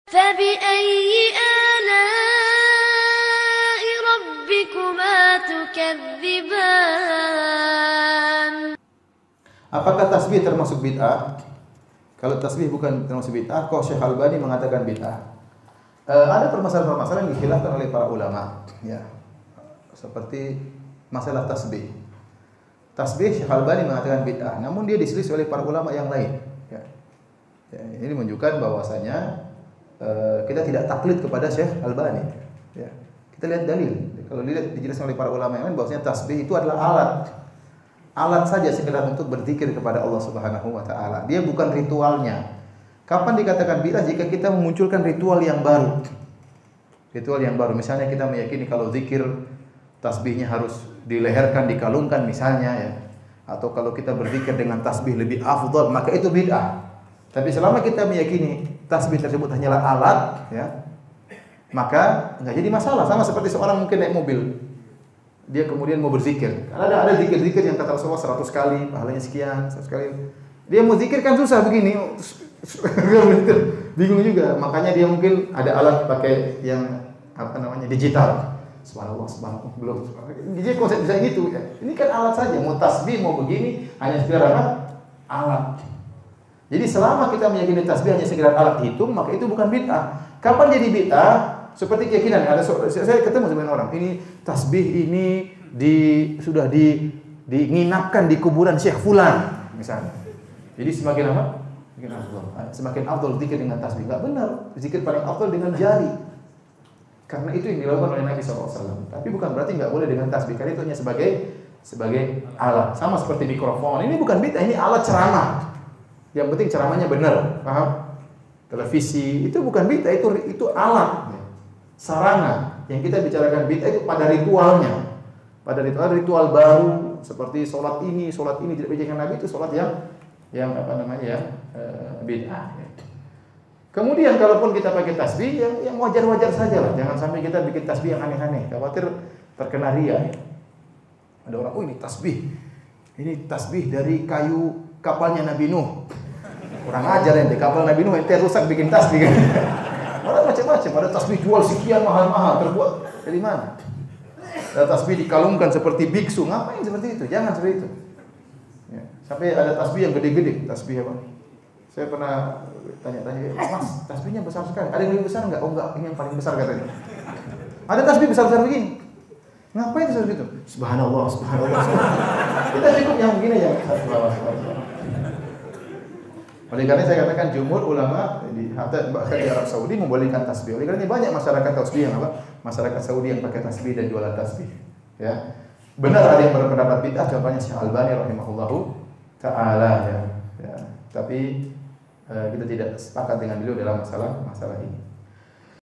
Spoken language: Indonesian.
فبأي آلاء ربكما تكذبان. Apakah tasbih termasuk bid'ah? Kalau tasbih bukan termasuk bid'ah, kok Syekh Albani mengatakan bid'ah? Ada permasalahan-permasalahan yang dikhilafkan oleh para ulama, ya. Seperti masalah tasbih. Tasbih Syekh Albani mengatakan bid'ah, namun dia diselisih oleh para ulama yang lain, ya. Ya, ini menunjukkan bahwasanya kita tidak taklid kepada Syekh Albani, ya. Kita lihat dalil. Kalau dilihat dijelaskan oleh para ulama yang lain bahwasanya tasbih itu adalah alat saja sekedar untuk berzikir kepada Allah Subhanahu wa taala. Dia bukan ritualnya. Kapan dikatakan bid'ah? Jika kita memunculkan ritual yang baru. Ritual yang baru, misalnya kita meyakini kalau zikir tasbihnya harus dileherkan, dikalungkan misalnya, ya. Atau kalau kita berzikir dengan tasbih lebih afdal, maka itu bid'ah. Tapi selama kita meyakini tasbih tersebut hanyalah alat, ya, maka enggak jadi masalah. Sama seperti seorang mungkin naik mobil, dia kemudian mau berzikir. Ada zikir-zikir yang kata Rasulullah 100 kali, pahalanya sekian, 100 kali. Dia mau zikir kan susah begini. Bingung juga. Makanya dia mungkin ada alat pakai yang digital. Subhanallah, subhanallah, belum. Jadi konsep bisa gitu, ya. Ini kan alat saja, mau tasbih mau begini hanya sekedar alat. Jadi selama kita meyakini tasbih hanya sekedar alat hitung, maka itu bukan bid'ah. Kapan jadi bid'ah? Seperti keyakinan, saya ketemu dengan orang, ini tasbih ini sudah diinapkan di kuburan Syekh Fulan misalnya. Jadi semakin apa? Semakin afdal zikir dengan tasbih. Enggak benar. Zikir paling afdal dengan jari. Karena itu yang dilakukan oleh Nabi SAW. Tapi bukan berarti enggak boleh dengan tasbih. Karena itu hanya sebagai alat. Sama seperti mikrofon. Ini bukan bid'ah, ini alat ceramah. Yang penting ceramahnya benar, paham? Televisi itu bukan bid'ah, itu alat, sarana. Yang kita bicarakan bid'ah itu pada ritualnya. Pada ritual baru seperti sholat ini tidak diajarkan Nabi, itu sholat yang bid'ah. Kemudian kalaupun kita pakai tasbih yang wajar-wajar saja lah. Jangan sampai kita bikin tasbih yang aneh-aneh. Khawatir terkena riya. Ada orang, oh ini tasbih dari kayu kapalnya Nabi Nuh. Kurang ajar ente, kapal Nabi Nuh ente rusak bikin tasbih kan. Orang macam-macam, ada tasbih jual sekian mahal-mahal, terbuat dari mana? Ada tasbih dikalungkan seperti biksu, ngapain seperti itu? Jangan seperti itu. Ya. Sampai ada tasbih yang gede-gede, tasbih apa? Saya pernah tanya-tanya, Mas, tasbihnya besar sekali. Ada yang lebih besar enggak? Oh enggak, ini yang paling besar katanya. Ada tasbih besar-besar begini. Ngapain seperti itu? Subhanallah, subhanallah. Kita cukup yang begini ya. Oleh karena saya katakan jumhur ulama bahkan di Arab Saudi membolehkan tasbih. Oleh karena banyak masyarakat tasbih yang masyarakat Saudi yang pakai tasbih dan jualan tasbih. Ya. Benar ada yang berpendapat bid'ah, contohnya Syekh Albani rahimahullahu taala, ya. Tapi kita tidak sepakat dengan beliau dalam masalah ini.